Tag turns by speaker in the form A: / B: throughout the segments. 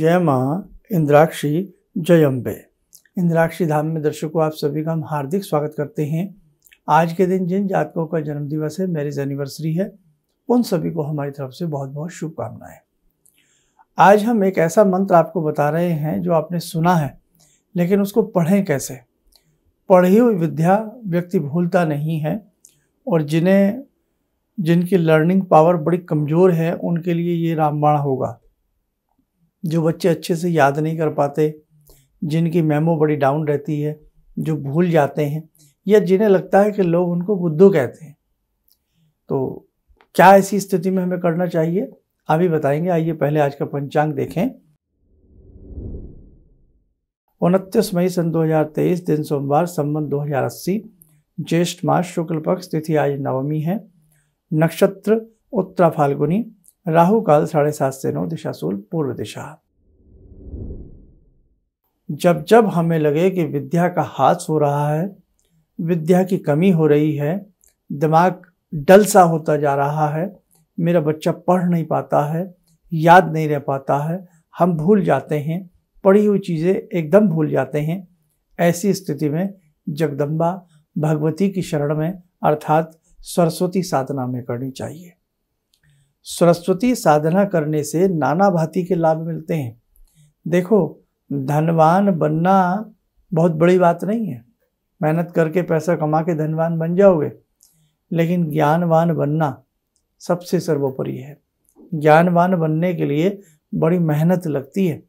A: जय माँ इंद्राक्षी जय अम्बे। इंद्राक्षी धाम में दर्शकों आप सभी का हम हार्दिक स्वागत करते हैं। आज के दिन जिन जातकों का जन्म दिवस है, मैरिज एनिवर्सरी है, उन सभी को हमारी तरफ से बहुत बहुत शुभकामनाएं। आज हम एक ऐसा मंत्र आपको बता रहे हैं जो आपने सुना है, लेकिन उसको पढ़ें कैसे। पढ़ी हुई विद्या व्यक्ति भूलता नहीं है, और जिनकी लर्निंग पावर बड़ी कमज़ोर है उनके लिए ये रामबाण होगा। जो बच्चे अच्छे से याद नहीं कर पाते, जिनकी मेमो बड़ी डाउन रहती है, जो भूल जाते हैं, या जिन्हें लगता है कि लोग उनको बुद्धू कहते हैं, तो क्या ऐसी स्थिति में हमें करना चाहिए अभी बताएंगे। आइए पहले आज का पंचांग देखें। 29 मई सन 2023, दिन सोमवार, संवत 2080, ज्येष्ठ मास, शुक्ल पक्ष, तिथि आज नवमी है, नक्षत्र उत्तरा फाल्गुनी, राहु काल 7:30 से 9, दिशा शूल पूर्व दिशा। जब जब हमें लगे कि विद्या का हाथ सो रहा है, विद्या की कमी हो रही है, दिमाग डल सा होता जा रहा है, मेरा बच्चा पढ़ नहीं पाता है, याद नहीं रह पाता है, हम भूल जाते हैं, पढ़ी हुई चीज़ें एकदम भूल जाते हैं, ऐसी स्थिति में जगदम्बा भगवती की शरण में अर्थात सरस्वती साधना में करनी चाहिए। सरस्वती साधना करने से नाना भांति के लाभ मिलते हैं। देखो, धनवान बनना बहुत बड़ी बात नहीं है, मेहनत करके पैसा कमा के धनवान बन जाओगे, लेकिन ज्ञानवान बनना सबसे सर्वोपरि है। ज्ञानवान बनने के लिए बड़ी मेहनत लगती है,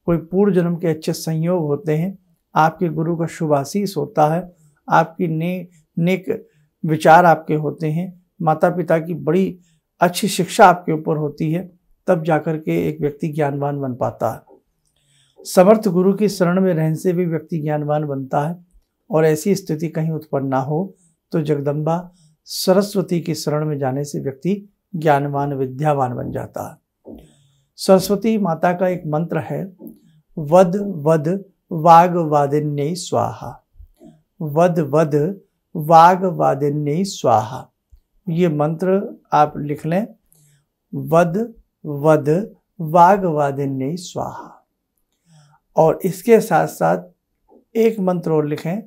A: कोई पूर्व जन्म के अच्छे संयोग होते हैं, आपके गुरु का शुभ आशीष होता है, आपकी नेक विचार आपके होते हैं, माता पिता की बड़ी अच्छी शिक्षा आपके ऊपर होती है, तब जाकर के एक व्यक्ति ज्ञानवान बन पाता है। समर्थ गुरु की शरण में रहने से भी व्यक्ति ज्ञानवान बनता है, और ऐसी स्थिति कहीं उत्पन्न ना हो तो जगदम्बा सरस्वती की शरण में जाने से व्यक्ति ज्ञानवान विद्यावान बन जाता है। सरस्वती माता का एक मंत्र है, वद वद वाग वादिन्यै स्वाहा। वद वद वाग वादिन्यै स्वाहा, ये मंत्र आप लिख लें, वद वद वाग वादिन्यै स्वाहा। और इसके साथ साथ एक मंत्र और लिखें,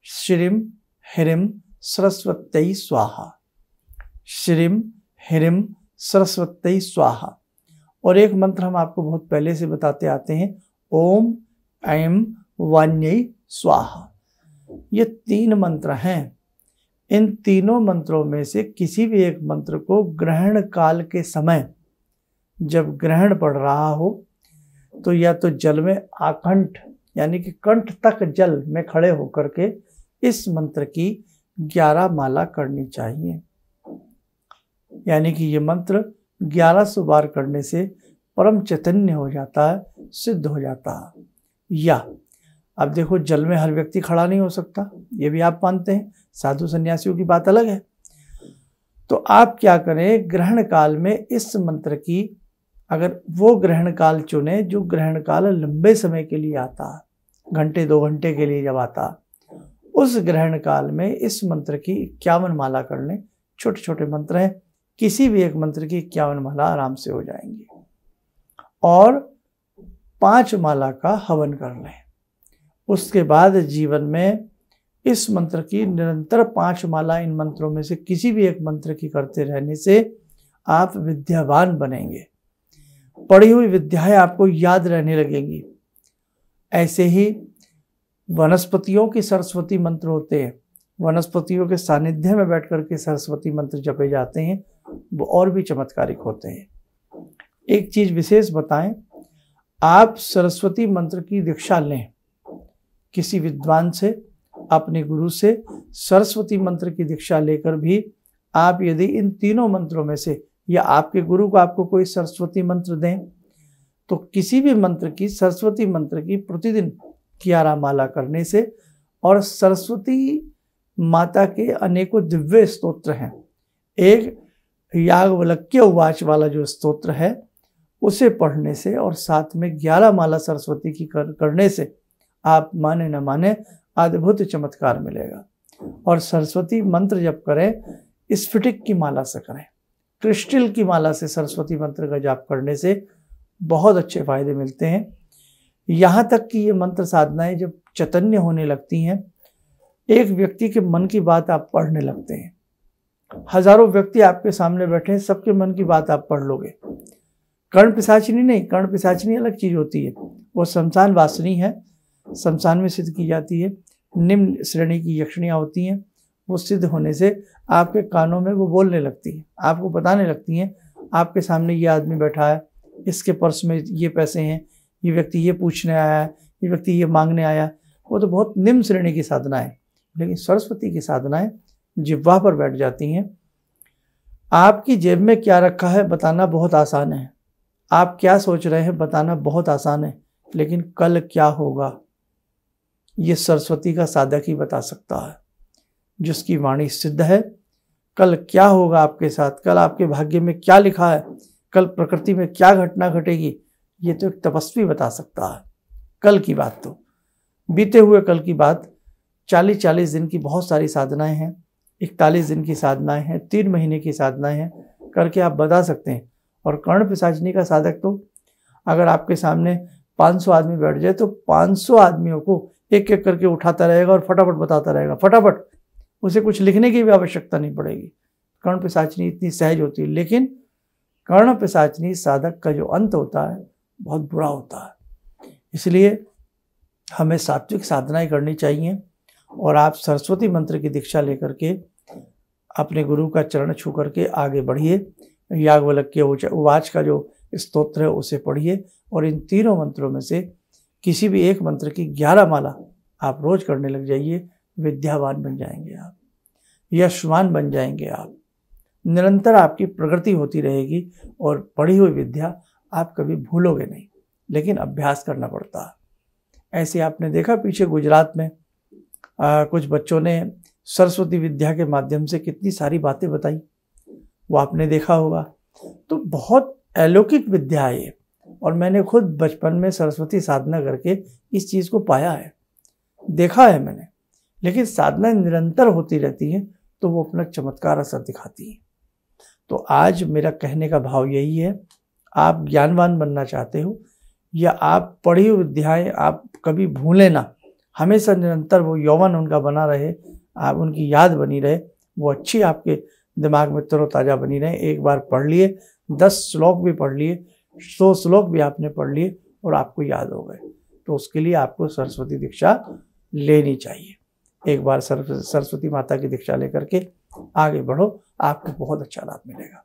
A: श्रीम ह्रीम सरस्वत्यै स्वाहा। श्रीम ह्रीम सरस्वत्यै स्वाहा। और एक मंत्र हम आपको बहुत पहले से बताते आते हैं, ओम ऐं वाण्यै स्वाहा। ये 3 मंत्र हैं। इन तीनों मंत्रों में से किसी भी एक मंत्र को ग्रहण काल के समय जब ग्रहण पड़ रहा हो तो या तो जल में आकंठ यानी कि कंठ तक जल में खड़े होकर के इस मंत्र की 11 माला करनी चाहिए। यानी कि ये मंत्र 1100 बार करने से परम चैतन्य हो जाता है, सिद्ध हो जाता है। या अब देखो, जल में हर व्यक्ति खड़ा नहीं हो सकता, ये भी आप मानते हैं, साधु सन्यासियों की बात अलग है। तो आप क्या करें, ग्रहण काल में इस मंत्र की, अगर वो ग्रहण काल चुने जो ग्रहण काल लंबे समय के लिए आता है, घंटे 2 घंटे के लिए जब आता है, उस ग्रहण काल में इस मंत्र की 51 माला कर लें। छोटे छोटे मंत्र हैं, किसी भी एक मंत्र की 51 माला आराम से हो जाएंगी। और 5 माला का हवन कर लें। उसके बाद जीवन में इस मंत्र की निरंतर 5 माला इन मंत्रों में से किसी भी एक मंत्र की करते रहने से आप विद्यावान बनेंगे। पढ़ी हुई विद्याएं आपको याद रहने लगेंगी। ऐसे ही वनस्पतियों की सरस्वती मंत्र होते हैं, वनस्पतियों के सानिध्य में बैठ करके सरस्वती मंत्र जपे जाते हैं, वो और भी चमत्कारिक होते हैं। एक चीज विशेष बताएं, आप सरस्वती मंत्र की दीक्षा लें किसी विद्वान से, अपने गुरु से। सरस्वती मंत्र की दीक्षा लेकर भी आप यदि इन तीनों मंत्रों में से, या आपके गुरु को आपको कोई सरस्वती मंत्र दें, तो किसी भी मंत्र की, सरस्वती मंत्र की प्रतिदिन 11 माला करने से, और सरस्वती माता के अनेकों दिव्य स्तोत्र हैं। एक याज्ञवल्क्य उवाच वाला जो स्तोत्र है उसे पढ़ने से, और साथ में 11 माला सरस्वती की करने से आप माने न माने अद्भुत चमत्कार मिलेगा। और सरस्वती मंत्र जप करें, स्फटिक की माला से करें, क्रिस्टल की माला से सरस्वती मंत्र का जाप करने से बहुत अच्छे फायदे मिलते हैं। यहाँ तक कि ये मंत्र साधनाएं जब चैतन्य होने लगती हैं, एक व्यक्ति के मन की बात आप पढ़ने लगते हैं। हजारों व्यक्ति आपके सामने बैठे हैं, सबके मन की बात आप पढ़ लोगे। कर्ण पिशाचिनी नहीं, कर्ण पिशाचिनी अलग चीज होती है, वो शमशान वासिनी है, शमशान में सिद्ध की जाती है। निम्न श्रेणी की यक्षिणियाँ होती हैं, वो सिद्ध होने से आपके कानों में वो बोलने लगती हैं, आपको बताने लगती हैं आपके सामने ये आदमी बैठा है, इसके पर्स में ये पैसे हैं, ये व्यक्ति ये पूछने आया है, ये व्यक्ति ये मांगने आया। वो तो बहुत निम्न श्रेणी की साधना है। लेकिन सरस्वती की साधनाएं जिह्वा पर बैठ जाती हैं। आपकी जेब में क्या रखा है बताना बहुत आसान है, आप क्या सोच रहे हैं बताना बहुत आसान है, लेकिन कल क्या होगा ये सरस्वती का साधक ही बता सकता है, जिसकी वाणी सिद्ध है। कल क्या होगा आपके साथ, कल आपके भाग्य में क्या लिखा है, कल प्रकृति में क्या घटना घटेगी, ये तो एक तपस्वी बता सकता है। कल की बात तो बीते हुए कल की बात 40-40 दिन की बहुत सारी साधनाएं हैं, 41 दिन की साधनाएं हैं, 3 महीने की साधनाएं हैं, करके आप बता सकते हैं। और कर्ण पिशाचिनी का साधक तो अगर आपके सामने 500 आदमी बैठ जाए तो 500 आदमियों को एक एक करके उठाता रहेगा और फटाफट बताता रहेगा, फटाफट। उसे कुछ लिखने की भी आवश्यकता नहीं पड़ेगी। कर्ण पिशाचिनी इतनी सहज होती है। लेकिन कर्ण पिशाचिनी साधक का जो अंत होता है बहुत बुरा होता है। इसलिए हमें सात्विक साधनाएं करनी चाहिए। और आप सरस्वती मंत्र की दीक्षा लेकर के अपने गुरु का चरण छू करके आगे बढ़िए। याज्ञवल्क्य उवाच का जो स्तोत्र है उसे पढ़िए, और इन तीनों मंत्रों में से किसी भी एक मंत्र की 11 माला आप रोज करने लग जाइए। विद्यावान बन जाएंगे आप, यशवान बन जाएंगे आप। निरंतर आपकी प्रगति होती रहेगी और पढ़ी हुई विद्या आप कभी भूलोगे नहीं, लेकिन अभ्यास करना पड़ता है। ऐसे आपने देखा पीछे गुजरात में कुछ बच्चों ने सरस्वती विद्या के माध्यम से कितनी सारी बातें बताई, वो आपने देखा होगा। तो बहुत अलौकिक विद्या है ये, और मैंने खुद बचपन में सरस्वती साधना करके इस चीज़ को पाया है, देखा है मैंने। लेकिन साधना निरंतर होती रहती है तो वो अपना चमत्कार असर दिखाती है। तो आज मेरा कहने का भाव यही है, आप ज्ञानवान बनना चाहते हो या आप पढ़ी हुई विद्याएं आप कभी भूलें ना, हमेशा निरंतर वो यौवन उनका बना रहे, आप उनकी याद बनी रहे, वो अच्छी आपके दिमाग में तरोताज़ा बनी रहे। एक बार पढ़ लिए, 10 श्लोक भी पढ़ लिए, 100 श्लोक भी आपने पढ़ लिए और आपको याद हो गए, तो उसके लिए आपको सरस्वती दीक्षा लेनी चाहिए। एक बार सरस्वती माता की दीक्षा लेकर के आगे बढ़ो, आपको बहुत अच्छा लाभ मिलेगा।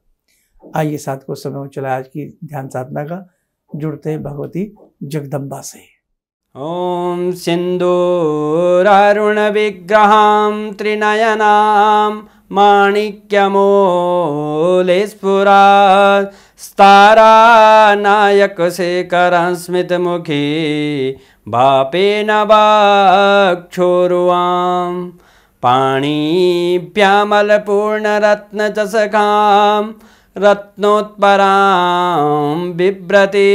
A: आइए साथ को समय चला आज की ध्यान साधना का, जुड़ते हैं भगवती जगदम्बा से।
B: ओम सिंदूरारुण विग्रहां त्रिनयनां माणिक्यमूले स्फुरात् स्तारानायकशेखरं स्मितमुखी बापेन वाक्षोरुवां पाणिभ्यामलपूर्णरत्नचषकां रत्नोत्परां बिभ्रति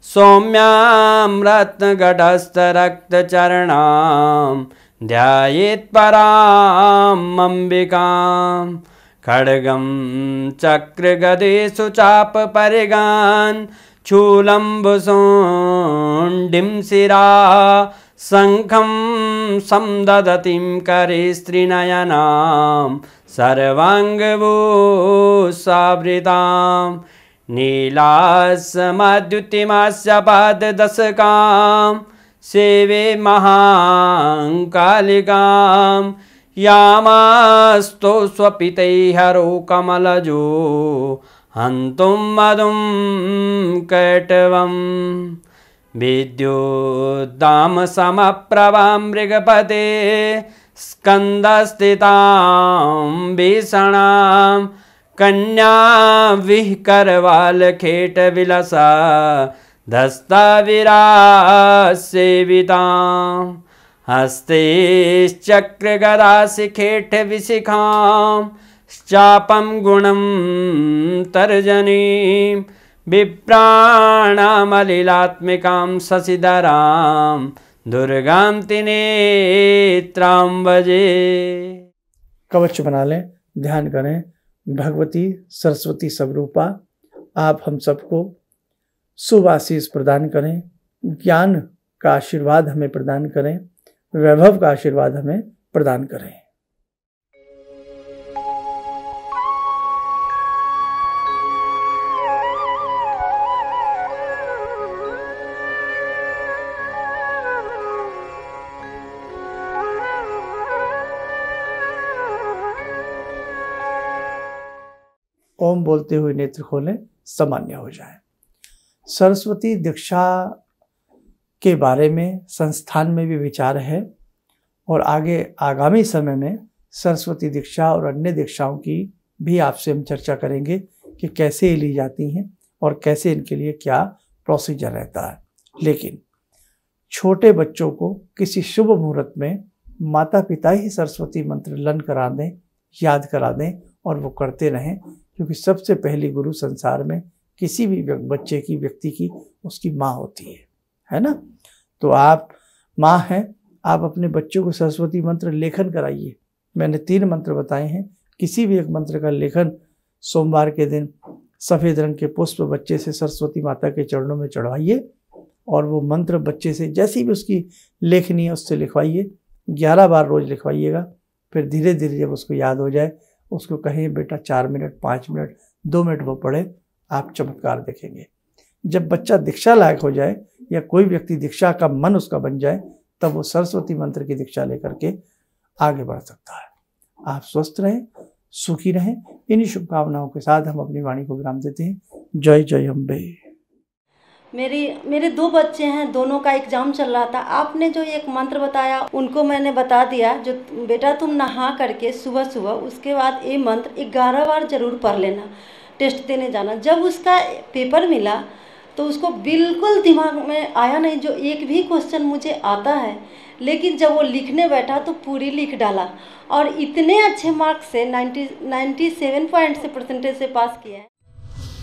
B: सौम्यां रत्नगटस्थरक्तचरणां ध्यायेत् पराम् अम्बिकां खड्गं चक्रगदेषु चापपरिगान् शूलम्बुशोण्डिं शिरा शङ्खं समदधतीं करे स्त्रीनयनां सर्वाङ्गभूषावृतां नीलासमद्युतिमास्य पाददशकां सेवे महाकालिकां यामास्तो स्वपितैहरो कमलजो हन्तुं मधुं कैटवं विद्युद्दाम समप्रभां मृगपते स्कन्दस्थितां भीषणां कन्या विहकरवालखेटविलसा धस्ताविरासेवितां हस्तैश्चक्रगदाशिखेटविशिखां चापं गुणं तर्जनीं विप्राणामलिलात्मिकां शशिधरां दुर्गां त्रिनेत्रां भजे।
A: कवच बना लें, ध्यान करें। भगवती सरस्वती स्वरूपा आप हम सबको शुभ आशीष प्रदान करें, ज्ञान का आशीर्वाद हमें प्रदान करें, वैभव का आशीर्वाद हमें प्रदान करें। ओम बोलते हुए नेत्र खोलें, सामान्य हो जाए। सरस्वती दीक्षा के बारे में संस्थान में भी विचार है और आगे आगामी समय में सरस्वती दीक्षा और अन्य दीक्षाओं की भी आपसे हम चर्चा करेंगे कि कैसे ये ली जाती हैं और कैसे इनके लिए क्या प्रोसीजर रहता है। लेकिन छोटे बच्चों को किसी शुभ मुहूर्त में माता पिता ही सरस्वती मंत्र लन करा दें, याद करा दें और वो करते रहें, क्योंकि सबसे पहली गुरु संसार में किसी भी बच्चे की, व्यक्ति की, उसकी माँ होती है ना। तो आप माँ हैं, आप अपने बच्चों को सरस्वती मंत्र लेखन कराइए। मैंने 3 मंत्र बताए हैं, किसी भी एक मंत्र का लेखन सोमवार के दिन सफ़ेद रंग के पुष्प बच्चे से सरस्वती माता के चरणों में चढ़वाइए और वो मंत्र बच्चे से जैसी भी उसकी लेखनी है उससे लिखवाइए। 11 बार रोज़ लिखवाइएगा। फिर धीरे धीरे जब उसको याद हो जाए उसको कहें बेटा 4 मिनट, 5 मिनट, 2 मिनट वो पढ़े, आप चमत्कार देखेंगे। जब बच्चा दीक्षा लायक हो जाए या कोई व्यक्ति दीक्षा का मन उसका बन जाए तब वो सरस्वती मंत्र की दीक्षा लेकर के आगे बढ़ सकता है। आप स्वस्थ रहें, सुखी रहें। इन्हीं शुभकामनाओं के साथ हम अपनी वाणी को विराम देते हैं। जय जय अम्बे।
C: मेरे 2 बच्चे हैं, दोनों का एग्ज़ाम चल रहा था। आपने जो एक मंत्र बताया उनको मैंने बता दिया, जो बेटा तुम नहा करके सुबह सुबह उसके बाद ये मंत्र 11 बार ज़रूर पढ़ लेना, टेस्ट देने जाना। जब उसका पेपर मिला तो उसको बिल्कुल दिमाग में आया नहीं जो एक भी क्वेश्चन मुझे आता है, लेकिन जब वो लिखने बैठा तो पूरी लिख डाला और इतने अच्छे मार्क्स से 97 पॉइंट से परसेंटेज से पास किया है।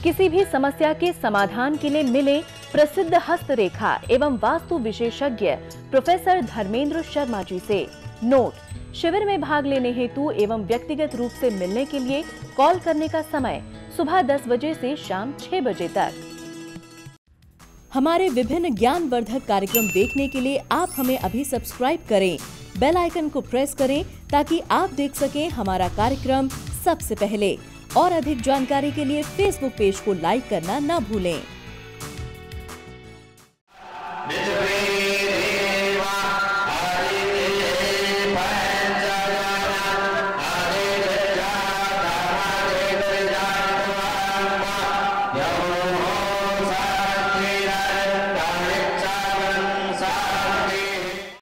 D: किसी भी समस्या के समाधान के लिए मिले प्रसिद्ध हस्तरेखा एवं वास्तु विशेषज्ञ प्रोफेसर धर्मेंद्र शर्मा जी से। नोट: शिविर में भाग लेने हेतु एवं व्यक्तिगत रूप से मिलने के लिए कॉल करने का समय सुबह 10 बजे से शाम 6 बजे तक। हमारे विभिन्न ज्ञानवर्धक कार्यक्रम देखने के लिए आप हमें अभी सब्सक्राइब करें, बेल आइकन को प्रेस करें ताकि आप देख सकें हमारा कार्यक्रम सबसे पहले। और अधिक जानकारी के लिए फेसबुक पेज को लाइक करना न भूलें।